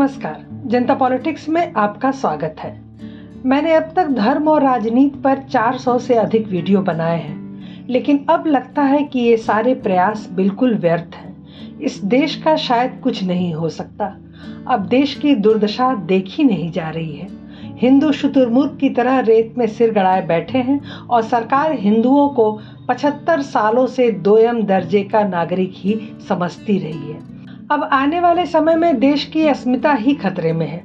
नमस्कार, जनता पॉलिटिक्स में आपका स्वागत है। मैंने अब तक धर्म और राजनीति पर 400 से अधिक वीडियो बनाए हैं, लेकिन अब लगता है कि ये सारे प्रयास बिल्कुल व्यर्थ हैं। इस देश का शायद कुछ नहीं हो सकता। अब देश की दुर्दशा देखी नहीं जा रही है। हिंदू शुतुरमुर्ग की तरह रेत में सिर गड़ाए बैठे हैं और सरकार हिंदुओं को 75 सालों से दोयम दर्जे का नागरिक ही समझती रही है। अब आने वाले समय में देश की अस्मिता ही खतरे में है।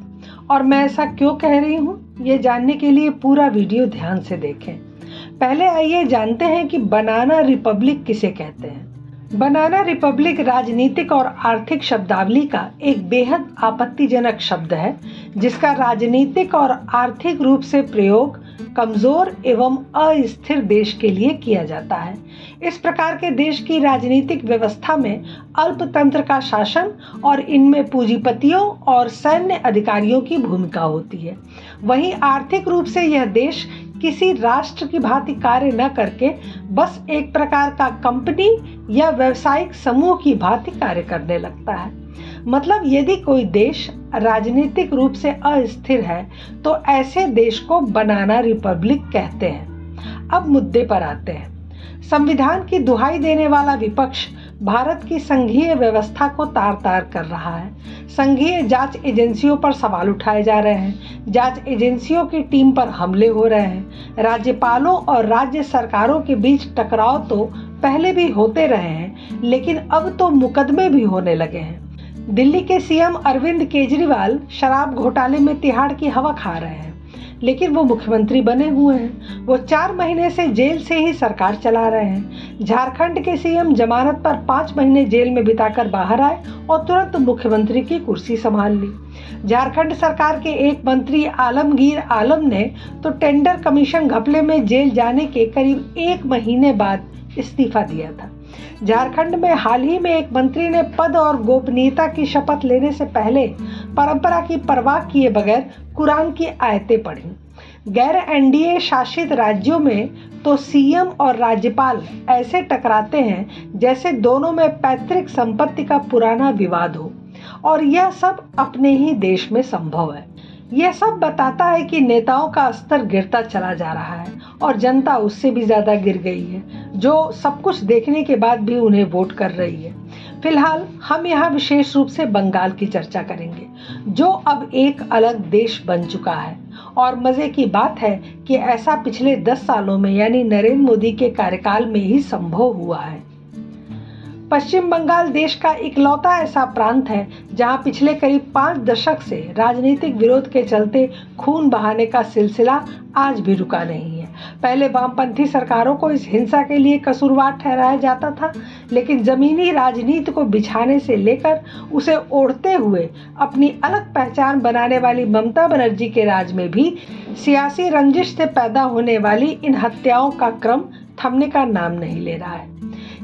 और मैं ऐसा क्यों कह रही हूँ, ये जानने के लिए पूरा वीडियो ध्यान से देखें। पहले आइए जानते हैं कि बनाना रिपब्लिक किसे कहते हैं। बनाना रिपब्लिक राजनीतिक और आर्थिक शब्दावली का एक बेहद आपत्तिजनक शब्द है, जिसका राजनीतिक और आर्थिक रूप से प्रयोग कमजोर एवं अस्थिर देश के लिए किया जाता है। इस प्रकार के देश की राजनीतिक व्यवस्था में अल्पतंत्र का शासन और इनमें पूंजीपतियों और सैन्य अधिकारियों की भूमिका होती है। वहीं आर्थिक रूप से यह देश किसी राष्ट्र की भांति कार्य न करके बस एक प्रकार का कंपनी या व्यावसायिक समूह की भांति कार्य करने लगता है। मतलब यदि कोई देश राजनीतिक रूप से अस्थिर है तो ऐसे देश को बनाना रिपब्लिक कहते हैं। अब मुद्दे पर आते हैं। संविधान की दुहाई देने वाला विपक्ष भारत की संघीय व्यवस्था को तार तार कर रहा है। संघीय जांच एजेंसियों पर सवाल उठाए जा रहे हैं। जांच एजेंसियों की टीम पर हमले हो रहे हैं। राज्यपालों और राज्य सरकारों के बीच टकराव तो पहले भी होते रहे हैं, लेकिन अब तो मुकदमे भी होने लगे हैं। दिल्ली के सीएम अरविंद केजरीवाल शराब घोटाले में तिहाड़ की हवा खा रहे हैं, लेकिन वो मुख्यमंत्री बने हुए हैं। वो 4 महीने से जेल से ही सरकार चला रहे हैं। झारखंड के सीएम जमानत पर 5 महीने जेल में बिताकर बाहर आए और तुरंत मुख्यमंत्री की कुर्सी संभाल ली। झारखंड सरकार के एक मंत्री आलमगीर आलम ने तो टेंडर कमीशन घपले में जेल जाने के करीब 1 महीने बाद इस्तीफा दिया था। झारखंड में हाल ही में एक मंत्री ने पद और गोपनीयता की शपथ लेने से पहले परंपरा की परवाह किए बगैर कुरान की आयतें पढ़ी। गैर एनडीए शासित राज्यों में तो सीएम और राज्यपाल ऐसे टकराते हैं जैसे दोनों में पैतृक संपत्ति का पुराना विवाद हो, और यह सब अपने ही देश में संभव है। यह सब बताता है कि नेताओं का स्तर गिरता चला जा रहा है और जनता उससे भी ज्यादा गिर गई है, जो सब कुछ देखने के बाद भी उन्हें वोट कर रही है। फिलहाल हम यहाँ विशेष रूप से बंगाल की चर्चा करेंगे, जो अब एक अलग देश बन चुका है। और मजे की बात है कि ऐसा पिछले 10 सालों में यानी नरेंद्र मोदी के कार्यकाल में ही संभव हुआ है। पश्चिम बंगाल देश का इकलौता ऐसा प्रांत है जहां पिछले करीब 5 दशक से राजनीतिक विरोध के चलते खून बहाने का सिलसिला आज भी रुका नहीं है। पहले वामपंथी सरकारों को इस हिंसा के लिए कसूरवार ठहराया जाता था, लेकिन जमीनी राजनीति को बिछाने से लेकर उसे ओढ़ते हुए अपनी अलग पहचान बनाने वाली ममता बनर्जी के राज में भी सियासी रंजिश से पैदा होने वाली इन हत्याओं का क्रम थमने का नाम नहीं ले रहा है।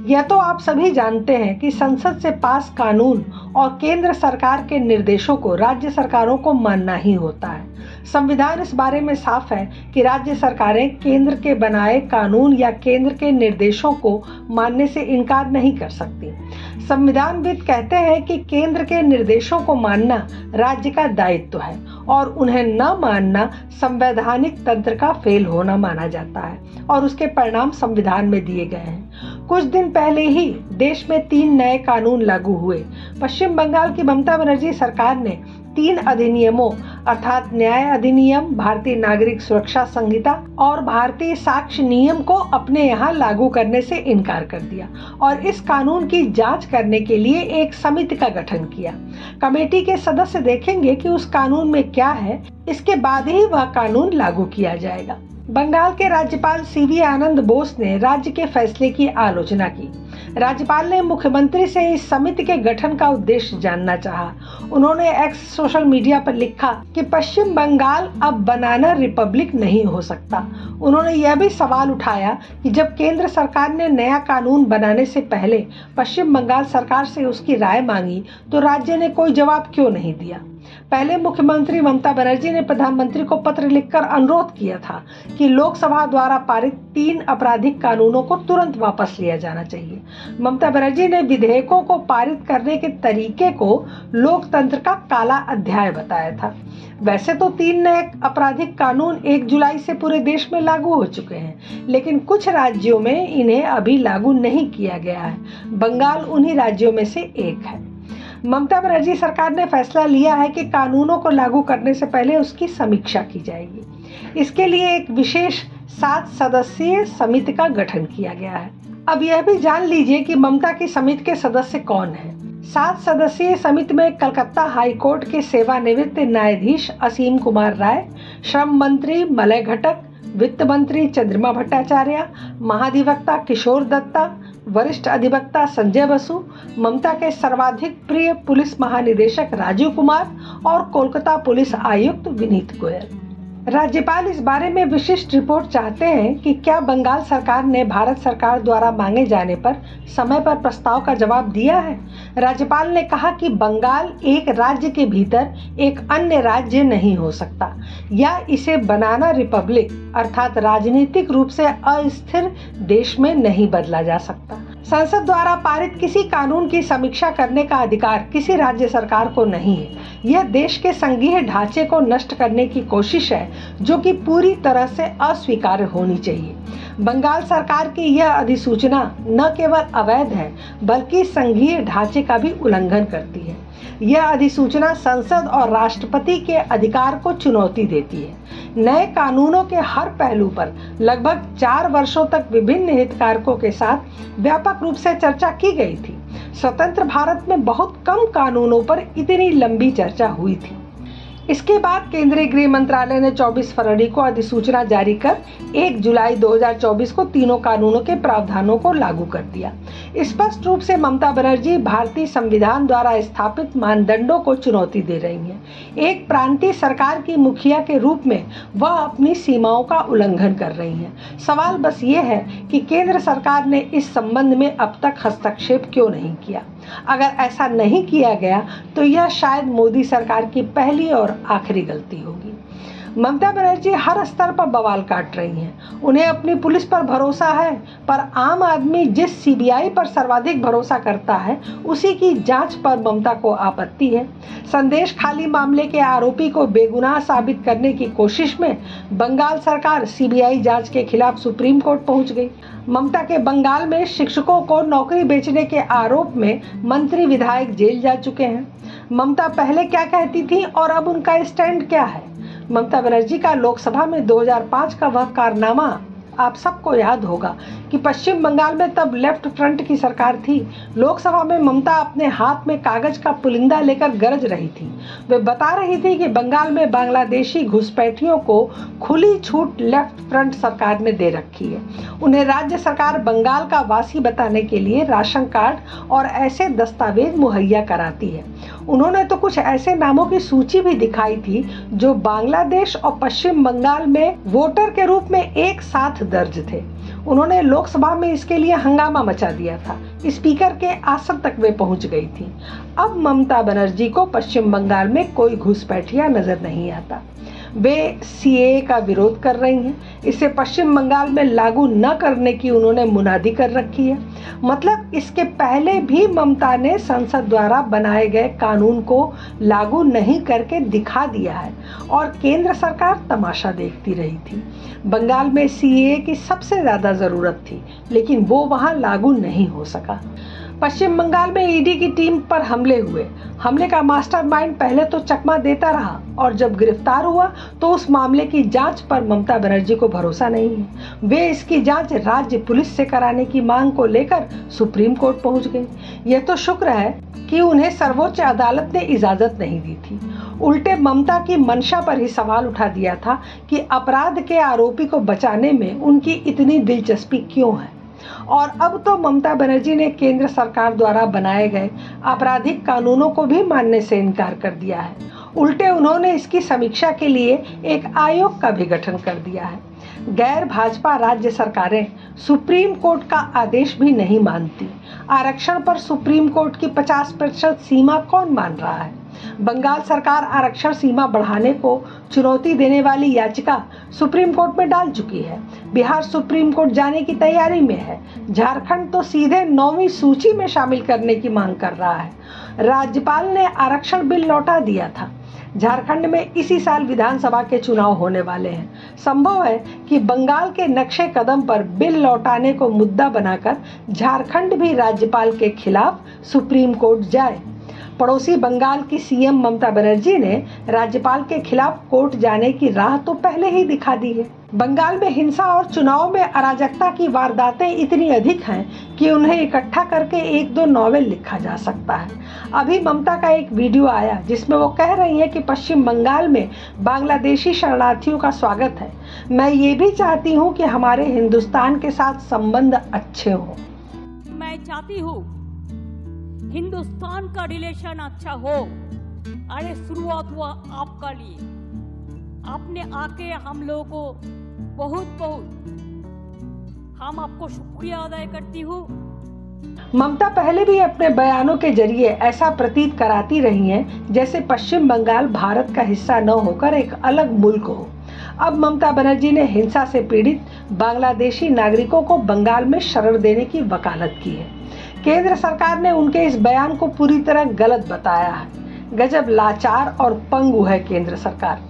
यह तो आप सभी जानते हैं कि संसद से पास कानून और केंद्र सरकार के निर्देशों को राज्य सरकारों को मानना ही होता है। संविधान इस बारे में साफ है कि राज्य सरकारें केंद्र के बनाए कानून या केंद्र के निर्देशों को मानने से इनकार नहीं कर सकती। संविधानविद कहते हैं कि केंद्र के निर्देशों को मानना राज्य का दायित्व है और उन्हें न मानना संवैधानिक तंत्र का फेल होना माना जाता है, और उसके परिणाम संविधान में दिए गए हैं। कुछ दिन पहले ही देश में 3 नए कानून लागू हुए। पश्चिम बंगाल की ममता बनर्जी सरकार ने 3 अधिनियमों अर्थात न्याय अधिनियम, भारतीय नागरिक सुरक्षा संहिता और भारतीय साक्ष्य नियम को अपने यहाँ लागू करने से इनकार कर दिया और इस कानून की जांच करने के लिए एक समिति का गठन किया। कमेटी के सदस्य देखेंगे कि उस कानून में क्या है, इसके बाद ही वह कानून लागू किया जाएगा। बंगाल के राज्यपाल सीवी आनंद बोस ने राज्य के फैसले की आलोचना की। राज्यपाल ने मुख्यमंत्री से इस समिति के गठन का उद्देश्य जानना चाहा। उन्होंने एक्स सोशल मीडिया पर लिखा कि पश्चिम बंगाल अब बनाना रिपब्लिक नहीं हो सकता। उन्होंने यह भी सवाल उठाया कि जब केंद्र सरकार ने नया कानून बनाने से पहले पश्चिम बंगाल सरकार से उसकी राय मांगी तो राज्य ने कोई जवाब क्यों नहीं दिया। पहले मुख्यमंत्री ममता बनर्जी ने प्रधानमंत्री को पत्र लिखकर अनुरोध किया था कि लोकसभा द्वारा पारित 3 आपराधिक कानूनों को तुरंत वापस लिया जाना चाहिए। ममता बनर्जी ने विधेयकों को पारित करने के तरीके को लोकतंत्र का काला अध्याय बताया था। वैसे तो 3 नए आपराधिक कानून 1 जुलाई से पूरे देश में लागू हो चुके हैं, लेकिन कुछ राज्यों में इन्हें अभी लागू नहीं किया गया है। बंगाल उन्हीं राज्यों में से एक है। ममता बनर्जी सरकार ने फैसला लिया है कि कानूनों को लागू करने से पहले उसकी समीक्षा की जाएगी। इसके लिए एक विशेष 7 सदस्यीय समिति का गठन किया गया है। अब यह भी जान लीजिए कि ममता की समिति के सदस्य कौन हैं। 7 सदस्यीय समिति में कलकत्ता हाई कोर्ट के सेवानिवृत्त न्यायाधीश असीम कुमार राय, श्रम मंत्री मलय घटक, वित्त मंत्री चंद्रिमा भट्टाचार्य, महाधिवक्ता किशोर दत्ता, वरिष्ठ अधिवक्ता संजय बसु, ममता के सर्वाधिक प्रिय पुलिस महानिदेशक राजीव कुमार और कोलकाता पुलिस आयुक्त विनीत गोयल। राज्यपाल इस बारे में विशिष्ट रिपोर्ट चाहते हैं कि क्या बंगाल सरकार ने भारत सरकार द्वारा मांगे जाने पर समय पर प्रस्ताव का जवाब दिया है। राज्यपाल ने कहा कि बंगाल एक राज्य के भीतर एक अन्य राज्य नहीं हो सकता या इसे बनाना रिपब्लिक अर्थात राजनीतिक रूप से अस्थिर देश में नहीं बदला जा सकता। संसद द्वारा पारित किसी कानून की समीक्षा करने का अधिकार किसी राज्य सरकार को नहीं है। यह देश के संघीय ढांचे को नष्ट करने की कोशिश है, जो कि पूरी तरह से अस्वीकार्य होनी चाहिए। बंगाल सरकार की यह अधिसूचना न केवल अवैध है, बल्कि संघीय ढांचे का भी उल्लंघन करती है। यह अधिसूचना संसद और राष्ट्रपति के अधिकार को चुनौती देती है। नए कानूनों के हर पहलू पर लगभग 4 वर्षों तक विभिन्न हितधारकों के साथ व्यापक रूप से चर्चा की गई थी। स्वतंत्र भारत में बहुत कम कानूनों पर इतनी लंबी चर्चा हुई थी। इसके बाद केंद्रीय गृह मंत्रालय ने 24 फरवरी को अधिसूचना जारी कर 1 जुलाई 2024 को तीनों कानूनों के प्रावधानों को लागू कर दिया। स्पष्ट रूप से ममता बनर्जी भारतीय संविधान द्वारा स्थापित मानदंडों को चुनौती दे रही हैं। एक प्रांतीय सरकार की मुखिया के रूप में वह अपनी सीमाओं का उल्लंघन कर रही हैं। सवाल बस ये है कि केंद्र सरकार ने इस संबंध में अब तक हस्तक्षेप क्यों नहीं किया। अगर ऐसा नहीं किया गया तो यह शायद मोदी सरकार की पहली और आखिरी गलती होगी। ममता बनर्जी हर स्तर पर बवाल काट रही हैं। उन्हें अपनी पुलिस पर भरोसा है, पर आम आदमी जिस सीबीआई पर सर्वाधिक भरोसा करता है उसी की जांच पर ममता को आपत्ति है। संदेश खाली मामले के आरोपी को बेगुनाह साबित करने की कोशिश में बंगाल सरकार सीबीआई जांच के खिलाफ सुप्रीम कोर्ट पहुंच गई। ममता के बंगाल में शिक्षकों को नौकरी बेचने के आरोप में मंत्री विधायक जेल जा चुके हैं। ममता पहले क्या कहती थी और अब उनका स्टैंड क्या है। ममता बनर्जी का लोकसभा में 2005 का वह कारनामा आप सबको याद होगा कि पश्चिम बंगाल में तब लेफ्ट फ्रंट की सरकार थी। लोकसभा में ममता अपने हाथ में कागज का पुलिंदा लेकर गरज रही थी। वे बता रही थी कि बंगाल में बांग्लादेशी घुसपैठियों को खुली छूट लेफ्ट फ्रंट सरकार ने दे रखी है। उन्हें राज्य सरकार बंगाल का वासी बताने के लिए राशन कार्ड और ऐसे दस्तावेज मुहैया कराती है। उन्होंने तो कुछ ऐसे नामों की सूची भी दिखाई थी जो बांग्लादेश और पश्चिम बंगाल में वोटर के रूप में एक साथ दर्ज थे। उन्होंने लोकसभा में इसके लिए हंगामा मचा दिया था। स्पीकर के आसन तक वे पहुंच गई थी। अब ममता बनर्जी को पश्चिम बंगाल में कोई घुसपैठिया नजर नहीं आता। वे सीएए का विरोध कर रही हैं। इसे पश्चिम बंगाल में लागू न करने की उन्होंने मुनादी कर रखी है। मतलब इसके पहले भी ममता ने संसद द्वारा बनाए गए कानून को लागू नहीं करके दिखा दिया है और केंद्र सरकार तमाशा देखती रही थी। बंगाल में सीएए की सबसे ज़्यादा ज़रूरत थी, लेकिन वो वहाँ लागू नहीं हो सका। पश्चिम बंगाल में ईडी की टीम पर हमले हुए। हमले का मास्टरमाइंड पहले तो चकमा देता रहा और जब गिरफ्तार हुआ तो उस मामले की जांच पर ममता बनर्जी को भरोसा नहीं है। वे इसकी जांच राज्य पुलिस से कराने की मांग को लेकर सुप्रीम कोर्ट पहुंच गई। यह तो शुक्र है कि उन्हें सर्वोच्च अदालत ने इजाजत नहीं दी थी। उल्टे ममता की मंशा पर ही सवाल उठा दिया था कि अपराध के आरोपी को बचाने में उनकी इतनी दिलचस्पी क्यों है। और अब तो ममता बनर्जी ने केंद्र सरकार द्वारा बनाए गए आपराधिक कानूनों को भी मानने से इनकार कर दिया है। उल्टे उन्होंने इसकी समीक्षा के लिए एक आयोग का भी गठन कर दिया है। गैर भाजपा राज्य सरकारें सुप्रीम कोर्ट का आदेश भी नहीं मानती। आरक्षण पर सुप्रीम कोर्ट की 50% सीमा कौन मान रहा है। बंगाल सरकार आरक्षण सीमा बढ़ाने को चुनौती देने वाली याचिका सुप्रीम कोर्ट में डाल चुकी है। बिहार सुप्रीम कोर्ट जाने की तैयारी में है। झारखंड तो सीधे 9वीं सूची में शामिल करने की मांग कर रहा है। राज्यपाल ने आरक्षण बिल लौटा दिया था। झारखंड में इसी साल विधानसभा के चुनाव होने वाले हैं। संभव है कि बंगाल के नक्शे कदम पर बिल लौटाने को मुद्दा बनाकर झारखंड भी राज्यपाल के खिलाफ सुप्रीम कोर्ट जाए। पड़ोसी बंगाल की सीएम ममता बनर्जी ने राज्यपाल के खिलाफ कोर्ट जाने की राह तो पहले ही दिखा दी है। बंगाल में हिंसा और चुनाव में अराजकता की वारदातें इतनी अधिक हैं कि उन्हें इकट्ठा करके 1-2 नॉवेल लिखा जा सकता है। अभी ममता का एक वीडियो आया जिसमें वो कह रही हैं कि पश्चिम बंगाल में बांग्लादेशी शरणार्थियों का स्वागत है। मैं ये भी चाहती हूँ कि हमारे हिंदुस्तान के साथ संबंध अच्छे हों। मैं चाहती हूँ हिंदुस्तान का रिलेशन अच्छा हो। अरे शुरुआत हुआ आपका लिए, आपने आके हम लोगों को बहुत हम आपको शुक्रिया अदा करती हूँ। ममता पहले भी अपने बयानों के जरिए ऐसा प्रतीत कराती रही हैं जैसे पश्चिम बंगाल भारत का हिस्सा न होकर एक अलग मुल्क हो। अब ममता बनर्जी ने हिंसा से पीड़ित बांग्लादेशी नागरिकों को बंगाल में शरण देने की वकालत की है। केंद्र सरकार ने उनके इस बयान को पूरी तरह गलत बताया है। गजब लाचार और पंगु है केंद्र सरकार।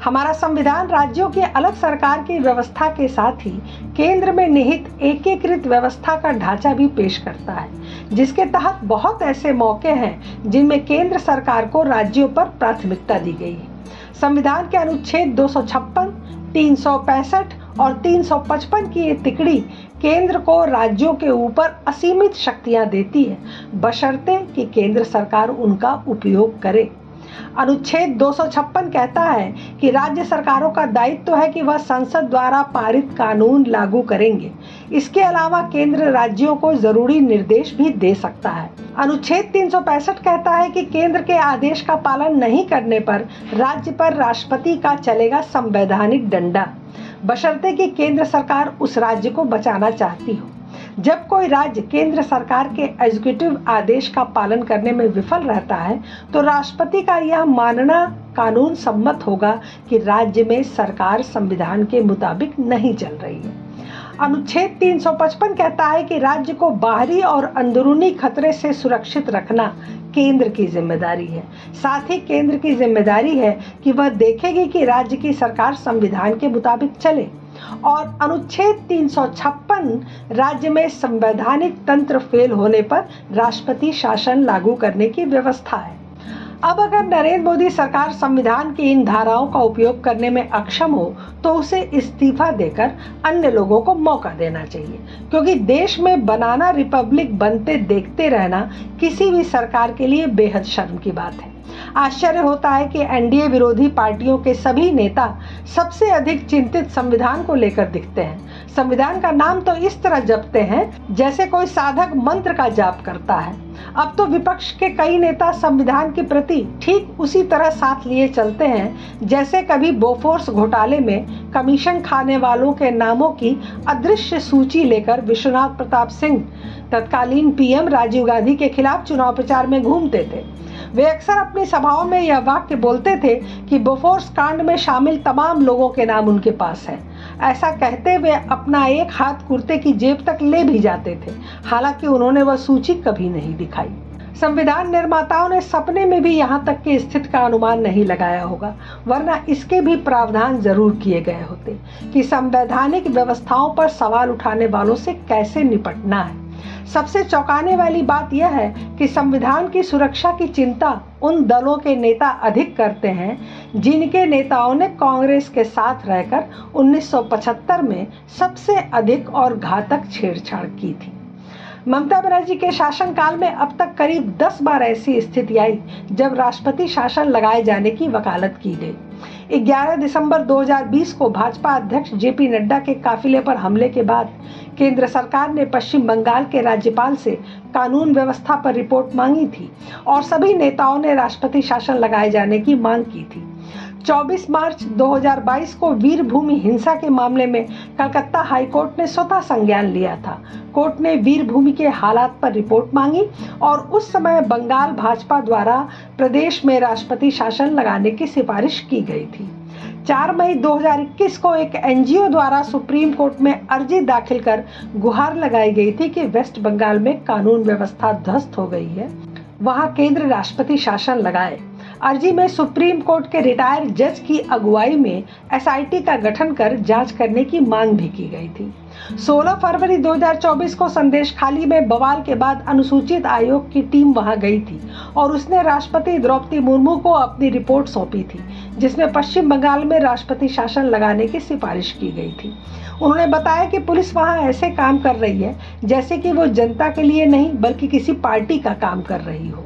हमारा संविधान राज्यों की अलग सरकार की व्यवस्था के साथ ही केंद्र में निहित एकीकृत व्यवस्था का ढांचा भी पेश करता है, जिसके तहत बहुत ऐसे मौके हैं जिनमें केंद्र सरकार को राज्यों पर प्राथमिकता दी गई है। संविधान के अनुच्छेद 256, 365 और 355 की ये तिकड़ी केंद्र को राज्यों के ऊपर असीमित शक्तियां देती है, बशर्ते कि केंद्र सरकार उनका उपयोग करे। अनुच्छेद 256 कहता है कि राज्य सरकारों का दायित्व है कि वह संसद द्वारा पारित कानून लागू करेंगे। इसके अलावा केंद्र राज्यों को जरूरी निर्देश भी दे सकता है। अनुच्छेद 365 कहता है कि केंद्र के आदेश का पालन नहीं करने पर राज्य पर राष्ट्रपति का चलेगा संवैधानिक डंडा, बशर्ते कि केंद्र सरकार उस राज्य को बचाना चाहती हो। जब कोई राज्य केंद्र सरकार के एग्जीक्यूटिव आदेश का पालन करने में विफल रहता है तो राष्ट्रपति का यह मानना कानून सम्मत होगा कि राज्य में सरकार संविधान के मुताबिक नहीं चल रही है। अनुच्छेद 355 कहता है कि राज्य को बाहरी और अंदरूनी खतरे से सुरक्षित रखना केंद्र की जिम्मेदारी है। साथ ही केंद्र की जिम्मेदारी है कि वह देखेगी कि राज्य की सरकार संविधान के मुताबिक चले। और अनुच्छेद 356 राज्य में संवैधानिक तंत्र फेल होने पर राष्ट्रपति शासन लागू करने की व्यवस्था है। अब अगर नरेंद्र मोदी सरकार संविधान की इन धाराओं का उपयोग करने में अक्षम हो तो उसे इस्तीफा देकर अन्य लोगों को मौका देना चाहिए, क्योंकि देश में बनाना रिपब्लिक बनते देखते रहना किसी भी सरकार के लिए बेहद शर्म की बात है। आश्चर्य होता है कि एनडीए विरोधी पार्टियों के सभी नेता सबसे अधिक चिंतित संविधान को लेकर दिखते हैं। संविधान का नाम तो इस तरह जपते हैं जैसे कोई साधक मंत्र का जाप करता है। अब तो विपक्ष के कई नेता संविधान के प्रति ठीक उसी तरह साथ लिए चलते हैं जैसे कभी बोफोर्स घोटाले में कमीशन खाने वालों के नामों की अदृश्य सूची लेकर विश्वनाथ प्रताप सिंह तत्कालीन पीएम राजीव गांधी के खिलाफ चुनाव प्रचार में घूमते थे। वे अक्सर अपनी सभाओं में यह वाक्य बोलते थे कि बोफोर्स कांड में शामिल तमाम लोगों के नाम उनके पास हैं। ऐसा कहते हुए अपना एक हाथ कुर्ते की जेब तक ले भी जाते थे, हालांकि उन्होंने वह सूची कभी नहीं दिखाई। संविधान निर्माताओं ने सपने में भी यहाँ तक की स्थिति का अनुमान नहीं लगाया होगा, वरना इसके भी प्रावधान जरूर किए गए होते कि संवैधानिक व्यवस्थाओं पर सवाल उठाने वालों से कैसे निपटना है। सबसे चौंकाने वाली बात यह है कि संविधान की सुरक्षा की चिंता उन दलों के नेता अधिक करते हैं जिनके नेताओं ने कांग्रेस के साथ रहकर 1975 में सबसे अधिक और घातक छेड़छाड़ की थी। ममता बनर्जी के शासनकाल में अब तक करीब 10 बार ऐसी स्थिति आई जब राष्ट्रपति शासन लगाए जाने की वकालत की गई। 11 दिसंबर 2020 को भाजपा अध्यक्ष जेपी नड्डा के काफिले पर हमले के बाद केंद्र सरकार ने पश्चिम बंगाल के राज्यपाल से कानून व्यवस्था पर रिपोर्ट मांगी थी और सभी नेताओं ने राष्ट्रपति शासन लगाए जाने की मांग की थी। 24 मार्च 2022 को वीरभूमि हिंसा के मामले में कलकत्ता हाईकोर्ट ने स्वतः संज्ञान लिया था। कोर्ट ने वीरभूमि के हालात पर रिपोर्ट मांगी और उस समय बंगाल भाजपा द्वारा प्रदेश में राष्ट्रपति शासन लगाने की सिफारिश की गई थी। 4 मई 2021 को एक एनजीओ द्वारा सुप्रीम कोर्ट में अर्जी दाखिल कर गुहार लगाई गई थी कि वेस्ट बंगाल में कानून व्यवस्था ध्वस्त हो गई है, वहां केंद्र राष्ट्रपति शासन लगाए। अर्जी में सुप्रीम कोर्ट के रिटायर्ड जज की अगुवाई में एसआईटी का गठन कर जांच करने की मांग भी की गई थी। 16 फरवरी 2024 को संदेशखाली में बवाल के बाद अनुसूचित आयोग की टीम वहां गई थी और उसने राष्ट्रपति द्रौपदी मुर्मू को अपनी रिपोर्ट सौंपी थी, जिसमें पश्चिम बंगाल में राष्ट्रपति शासन लगाने की सिफारिश की गई थी। उन्होंने बताया कि पुलिस वहां ऐसे काम कर रही है जैसे कि वो जनता के लिए नहीं बल्कि किसी पार्टी का काम कर रही हो।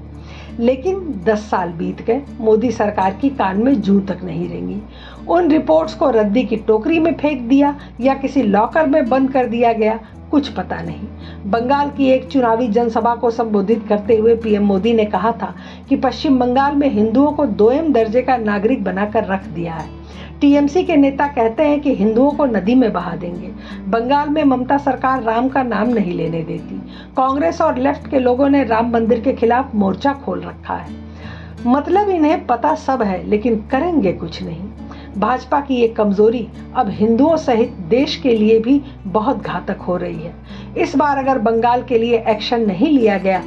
लेकिन 10 साल बीत गए, मोदी सरकार की कान में जूं तक नहीं रेंगी। उन रिपोर्ट्स को रद्दी की टोकरी में फेंक दिया या किसी लॉकर में बंद कर दिया गया, कुछ पता नहीं। बंगाल की एक चुनावी जनसभा को संबोधित करते हुए पीएम मोदी ने कहा था कि पश्चिम बंगाल में हिंदुओं को 2M दर्जे का नागरिक बनाकर रख दिया है। टीएमसी के नेता कहते हैं कि हिंदुओं को नदी में बहा देंगे। बंगाल में ममता सरकार राम का नाम नहीं लेने देती। कांग्रेस और लेफ्ट के लोगों ने राम मंदिर के खिलाफ मोर्चा खोल रखा है। मतलब इन्हें पता सब है लेकिन करेंगे कुछ नहीं। भाजपा की ये कमजोरी अब हिंदुओं सहित देश के लिए भी बहुत घातक हो रही है। इस बार अगर बंगाल के लिए एक्शन नहीं लिया गया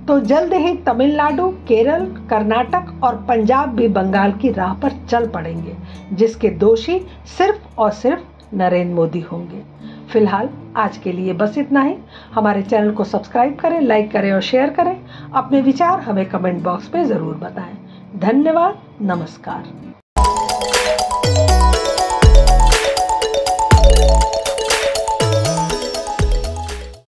तो जल्द ही तमिलनाडु, केरल, कर्नाटक और पंजाब भी बंगाल की राह पर चल पड़ेंगे, जिसके दोषी सिर्फ और सिर्फ नरेंद्र मोदी होंगे। फिलहाल आज के लिए बस इतना ही। हमारे चैनल को सब्सक्राइब करें, लाइक करें और शेयर करें। अपने विचार हमें कमेंट बॉक्स में जरूर बताएं। धन्यवाद। नमस्कार।